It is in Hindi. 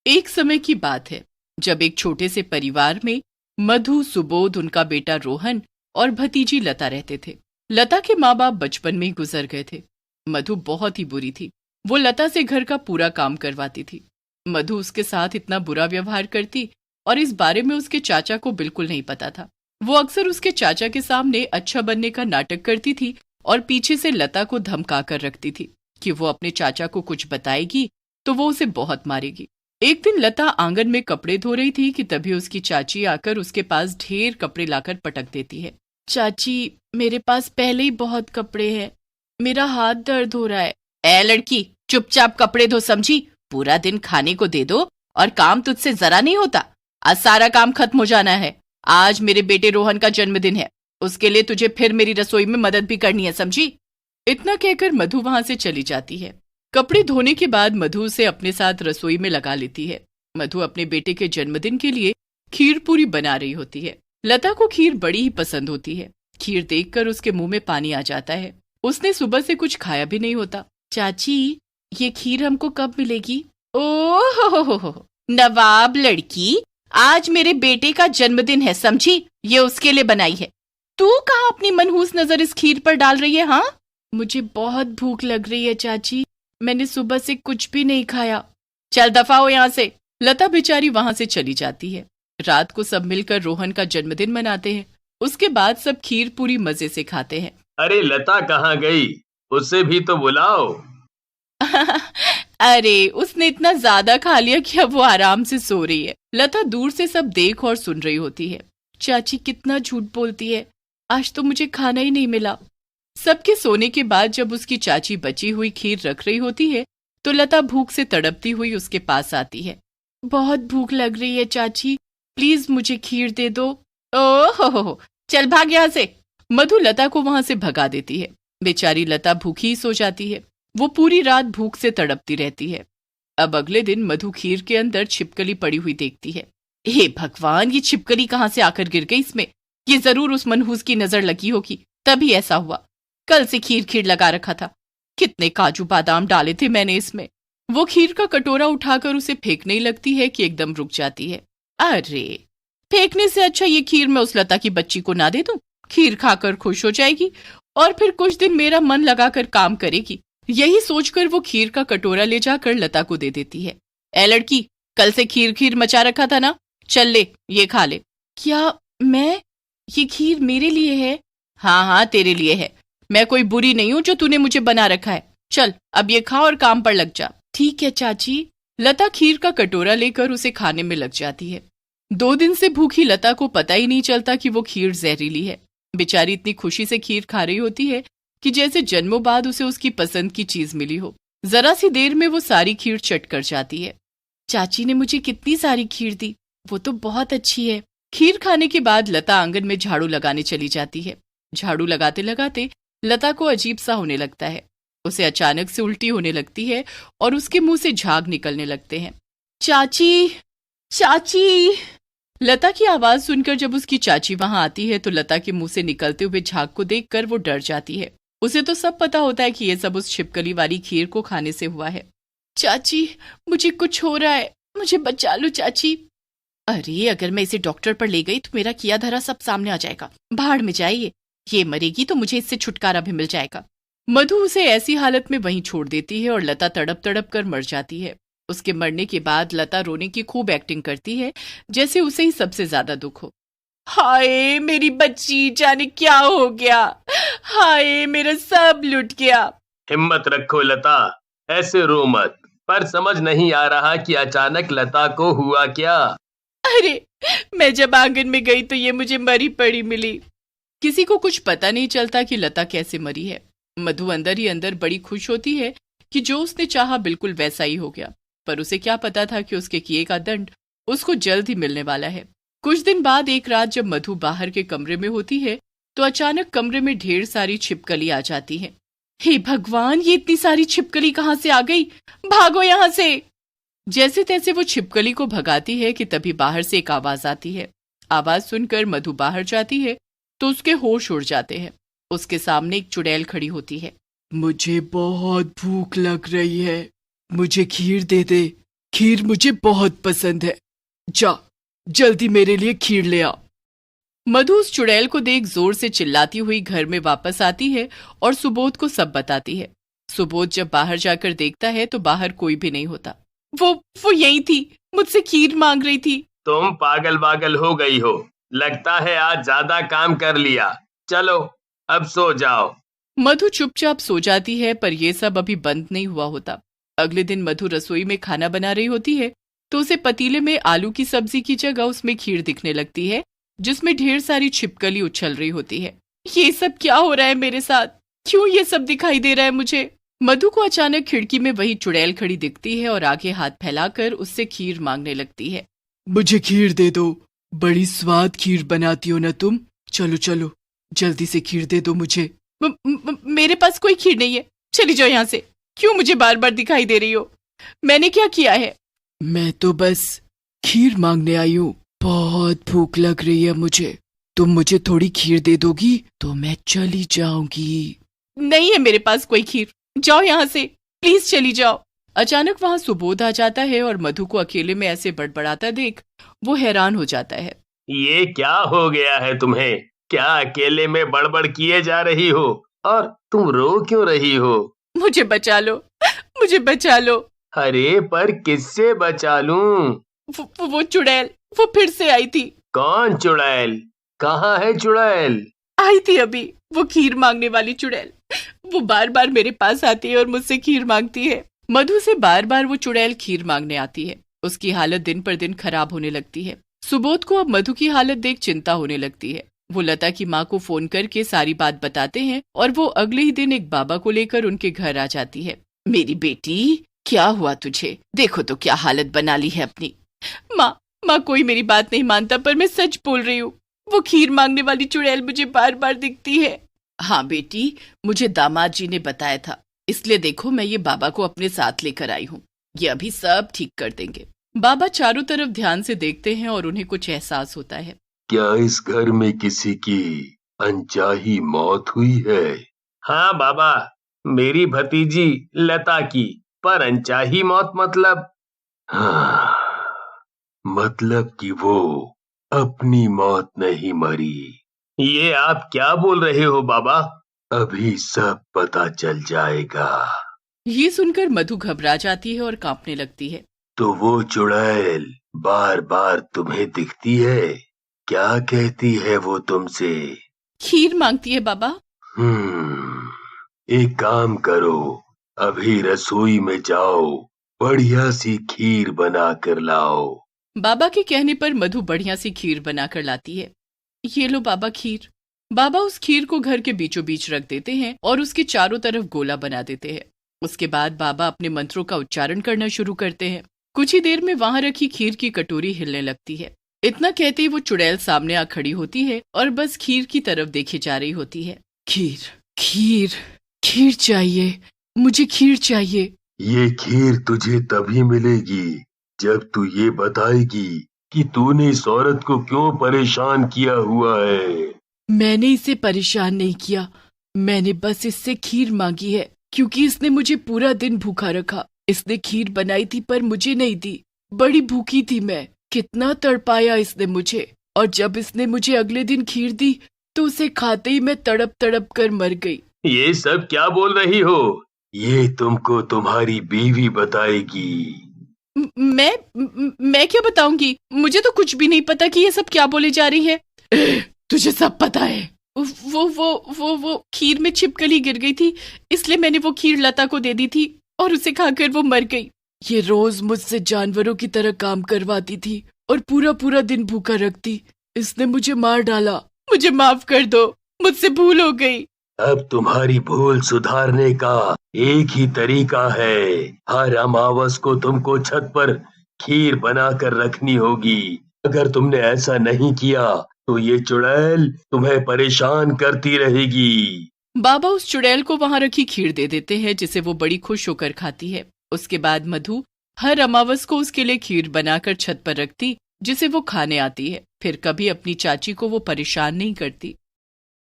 एक समय की बात है जब एक छोटे से परिवार में मधु, सुबोध, उनका बेटा रोहन और भतीजी लता रहते थे। लता के माँ बाप बचपन में ही गुजर गए थे। मधु बहुत ही बुरी थी। वो लता से घर का पूरा काम करवाती थी। मधु उसके साथ इतना बुरा व्यवहार करती और इस बारे में उसके चाचा को बिल्कुल नहीं पता था। वो अक्सर उसके चाचा के सामने अच्छा बनने का नाटक करती थी और पीछे से लता को धमका कर रखती थी कि वो अपने चाचा को कुछ बताएगी तो वो उसे बहुत मारेगी। एक दिन लता आंगन में कपड़े धो रही थी कि तभी उसकी चाची आकर उसके पास ढेर कपड़े लाकर पटक देती है। चाची, मेरे पास पहले ही बहुत कपड़े हैं, मेरा हाथ दर्द हो रहा है। ए लड़की, चुपचाप कपड़े धो, समझी? पूरा दिन खाने को दे दो और काम तुझसे जरा नहीं होता। आज सारा काम खत्म हो जाना है। आज मेरे बेटे रोहन का जन्मदिन है, उसके लिए तुझे फिर मेरी रसोई में मदद भी करनी है, समझी? इतना कहकर मधु वहां से चली जाती है। कपड़े धोने के बाद मधु उसे अपने साथ रसोई में लगा लेती है। मधु अपने बेटे के जन्मदिन के लिए खीर पूरी बना रही होती है। लता को खीर बड़ी ही पसंद होती है। खीर देखकर उसके मुंह में पानी आ जाता है। उसने सुबह से कुछ खाया भी नहीं होता। चाची, ये खीर हमको कब मिलेगी? ओह हो, नवाब लड़की, आज मेरे बेटे का जन्मदिन है, समझी? ये उसके लिए बनाई है। तू कहाँ अपनी मनहूस नजर इस खीर पर डाल रही है? हाँ, मुझे बहुत भूख लग रही है चाची, मैंने सुबह से कुछ भी नहीं खाया। चल दफा हो यहाँ से। लता बेचारी वहां से चली जाती है। रात को सब मिलकर रोहन का जन्मदिन मनाते हैं। उसके बाद सब खीर पूरी मजे से खाते हैं। अरे लता कहाँ गई? उसे भी तो बुलाओ। अरे, उसने इतना ज्यादा खा लिया कि अब वो आराम से सो रही है। लता दूर से सब देख और सुन रही होती है। चाची कितना झूठ बोलती है, आज तो मुझे खाना ही नहीं मिला। सबके सोने के बाद जब उसकी चाची बची हुई खीर रख रही होती है तो लता भूख से तड़पती हुई उसके पास आती है। बहुत भूख लग रही है चाची, प्लीज मुझे खीर दे दो। ओह, चल भाग यहाँ से। मधु लता को वहां से भगा देती है। बेचारी लता भूखी ही सो जाती है। वो पूरी रात भूख से तड़पती रहती है। अब अगले दिन मधु खीर के अंदर छिपकली पड़ी हुई देखती है। हे भगवान, ये छिपकली कहाँ से आकर गिर गई इसमें? ये जरूर उस मनहूस की नजर लगी होगी, तभी ऐसा हुआ। कल से खीर लगा रखा था, कितने काजू बादाम डाले थे मैंने इसमें। वो खीर का कटोरा उठाकर उसे फेंकने ही लगती है कि एकदम रुक जाती है। अरे, फेंकने से अच्छा ये खीर मैं उस लता की बच्ची को ना दे दूं, खीर खाकर खुश हो जाएगी और फिर कुछ दिन मेरा मन लगाकर काम करेगी। यही सोचकर वो खीर का कटोरा ले जाकर लता को दे देती है। ए लड़की, कल से खीर मचा रखा था ना, चल ले, ये खा ले। क्या मैं? ये खीर मेरे लिए है? हाँ हाँ, तेरे लिए है। मैं कोई बुरी नहीं हूं जो तूने मुझे बना रखा है। चल अब ये खा और काम पर लग जा। ठीक है चाची। लता खीर का कटोरा लेकर उसे खाने में लग जाती है। 2 दिन से भूखी लता को पता ही नहीं चलता कि वो खीर जहरीली है। बेचारी इतनी खुशी से खीर खा रही होती है कि जैसे जन्मों बाद उसे उसकी पसंद की चीज मिली हो। जरा सी देर में वो सारी खीर चट कर जाती है। चाची ने मुझे कितनी सारी खीर दी, वो तो बहुत अच्छी है। खीर खाने के बाद लता आंगन में झाड़ू लगाने चली जाती है। झाड़ू लगाते लगाते लता को अजीब सा होने लगता है। उसे अचानक से उल्टी होने लगती है और उसके मुंह से झाग निकलने लगते हैं। चाची, चाची। लता की आवाज सुनकर जब उसकी चाची वहां आती है तो लता के मुंह से निकलते हुए झाग को देखकर वो डर जाती है। उसे तो सब पता होता है कि ये सब उस छिपकली वाली खीर को खाने से हुआ है। चाची, मुझे कुछ हो रहा है, मुझे बचा लो चाची। अरे, अगर मैं इसे डॉक्टर पर ले गई तो मेरा किया धरा सब सामने आ जाएगा। भाड़ में जाइए, ये मरेगी तो मुझे इससे छुटकारा भी मिल जाएगा। मधु उसे ऐसी हालत में वहीं छोड़ देती है और लता तड़प तड़प कर मर जाती है। उसके मरने के बाद लता रोने की खूब एक्टिंग करती है, जैसे उसे ही सबसे ज्यादा दुख हो। हाय मेरी बच्ची, जाने क्या हो गया। हाय, मेरा सब लुट गया। हिम्मत रखो लता, ऐसे रो मत। पर समझ नहीं आ रहा कि अचानक लता को हुआ क्या। अरे, मैं जब आंगन में गई तो ये मुझे मरी पड़ी मिली। किसी को कुछ पता नहीं चलता कि लता कैसे मरी है। मधु अंदर ही अंदर बड़ी खुश होती है कि जो उसने चाहा बिल्कुल वैसा ही हो गया, पर उसे क्या पता था कि उसके किए का दंड उसको जल्द ही मिलने वाला है। कुछ दिन बाद एक रात जब मधु बाहर के कमरे में होती है तो अचानक कमरे में ढेर सारी छिपकली आ जाती है। हे भगवान, ये इतनी सारी छिपकली कहाँ से आ गई? भागो यहाँ से। जैसे तैसे वो छिपकली को भगाती है कि तभी बाहर से एक आवाज आती है। आवाज सुनकर मधु बाहर जाती है तो उसके होश उड़ जाते हैं। उसके सामने एक चुड़ैल खड़ी होती है। मुझे बहुत भूख लग रही है, मुझे खीर दे दे। खीर मुझे बहुत पसंद है। जा, जल्दी मेरे लिए खीर ले आ। मधु उस चुड़ैल को देख जोर से चिल्लाती हुई घर में वापस आती है और सुबोध को सब बताती है। सुबोध जब बाहर जाकर देखता है तो बाहर कोई भी नहीं होता। वो यही थी, मुझसे खीर मांग रही थी। तुम पागल पागल हो गई हो, लगता है आज ज्यादा काम कर लिया। चलो अब सो जाओ। मधु चुपचाप सो जाती है, पर यह सब अभी बंद नहीं हुआ होता। अगले दिन मधु रसोई में खाना बना रही होती है तो उसे पतीले में आलू की सब्जी की जगह उसमें खीर दिखने लगती है, जिसमें ढेर सारी छिपकली उछल रही होती है। ये सब क्या हो रहा है मेरे साथ? क्यों ये सब दिखाई दे रहा है मुझे? मधु को अचानक खिड़की में वही चुड़ैल खड़ी दिखती है और आगे हाथ फैलाकर उससे खीर मांगने लगती है। मुझे खीर दे दो, बड़ी स्वाद खीर बनाती हो ना तुम। चलो चलो, जल्दी से खीर दे दो मुझे। मेरे पास कोई खीर नहीं है, चली जाओ यहाँ से। क्यों मुझे बार बार दिखाई दे रही हो? मैंने क्या किया है? मैं तो बस खीर मांगने आई हूँ। बहुत भूख लग रही है मुझे। तुम मुझे थोड़ी खीर दे दोगी तो मैं चली जाऊंगी। नहीं है मेरे पास कोई खीर, जाओ यहाँ से, प्लीज चली जाओ। अचानक वहाँ सुबोध आ जाता है और मधु को अकेले में ऐसे बड़बड़ाता देख वो हैरान हो जाता है। ये क्या हो गया है तुम्हें? क्या अकेले में बड़बड़ किए जा रही हो? और तुम रो क्यों रही हो? मुझे बचा लो, मुझे बचा लो। अरे पर किससे बचा लूं? वो चुड़ैल, वो फिर से आई थी। कौन चुड़ैल? कहाँ है चुड़ैल? आई थी अभी, वो खीर मांगने वाली चुड़ैल। वो बार बार मेरे पास आती है और मुझसे खीर मांगती है। मधु से बार बार वो चुड़ैल खीर मांगने आती है। उसकी हालत दिन पर दिन खराब होने लगती है। सुबोध को अब मधु की हालत देख चिंता होने लगती है। वो लता की माँ को फोन करके सारी बात बताते हैं और वो अगले ही दिन एक बाबा को लेकर उनके घर आ जाती है। मेरी बेटी, क्या हुआ तुझे? देखो तो क्या हालत बना ली है अपनी। माँ कोई मेरी बात नहीं मानता, पर मैं सच बोल रही हूँ। वो खीर मांगने वाली चुड़ैल मुझे बार बार दिखती है। हाँ बेटी, मुझे दामाद जी ने बताया था, इसलिए देखो मैं ये बाबा को अपने साथ लेकर आई हूँ। ये अभी सब ठीक कर देंगे। बाबा चारों तरफ ध्यान से देखते हैं और उन्हें कुछ एहसास होता है। क्या इस घर में किसी की अनचाही मौत हुई है? हाँ बाबा, मेरी भतीजी लता की। पर अनचाही मौत मतलब? हाँ, मतलब कि वो अपनी मौत नहीं मरी। ये आप क्या बोल रहे हो बाबा? अभी सब पता चल जाएगा। ये सुनकर मधु घबरा जाती है और कांपने लगती है। तो वो चुड़ैल बार बार तुम्हें दिखती है? क्या कहती है वो तुमसे? खीर मांगती है बाबा। एक काम करो, अभी रसोई में जाओ, बढ़िया सी खीर बना कर लाओ। बाबा के कहने पर मधु बढ़िया सी खीर बनाकर लाती है। ये लो बाबा खीर। बाबा उस खीर को घर के बीचों बीच रख देते हैं और उसके चारों तरफ गोला बना देते हैं। उसके बाद बाबा अपने मंत्रों का उच्चारण करना शुरू करते हैं। कुछ ही देर में वहां रखी खीर की कटोरी हिलने लगती है। इतना कहते ही वो चुड़ैल सामने आ खड़ी होती है और बस खीर की तरफ देखे जा रही होती है। खीर खीर खीर चाहिए, मुझे खीर चाहिए। ये खीर तुझे तभी मिलेगी जब तू ये बताएगी कि तूने इस औरत को क्यों परेशान किया हुआ है। मैंने इसे परेशान नहीं किया, मैंने बस इससे खीर मांगी है क्योंकि इसने मुझे पूरा दिन भूखा रखा। इसने खीर बनाई थी पर मुझे नहीं दी। बड़ी भूखी थी मैं, कितना तड़पाया इसने मुझे। और जब इसने मुझे अगले दिन खीर दी तो उसे खाते ही मैं तड़प तड़प कर मर गई। ये सब क्या बोल रही हो? ये तुमको तुम्हारी बीवी बताएगी। मैं क्या बताऊंगी? मुझे तो कुछ भी नहीं पता कि ये सब क्या बोले जा रही है। तुझे सब पता है। वो खीर में छिपकली गिर गई थी, इसलिए मैंने वो खीर लता को दे दी थी और उसे खाकर वो मर गई। ये रोज मुझसे जानवरों की तरह काम करवाती थी और पूरा पूरा दिन भूखा रखती। इसने मुझे मार डाला। मुझे माफ कर दो, मुझसे भूल हो गई। अब तुम्हारी भूल सुधारने का एक ही तरीका है। हर अमावस को तुमको छत पर खीर बनाकर रखनी होगी। अगर तुमने ऐसा नहीं किया तो ये चुड़ैल तुम्हें परेशान करती रहेगी। बाबा उस चुड़ैल को वहां रखी खीर दे देते हैं, जिसे वो बड़ी खुश होकर खाती है। उसके बाद मधु हर अमावस को उसके लिए खीर बनाकर छत पर रखती, जिसे वो खाने आती है। फिर कभी अपनी चाची को वो परेशान नहीं करती।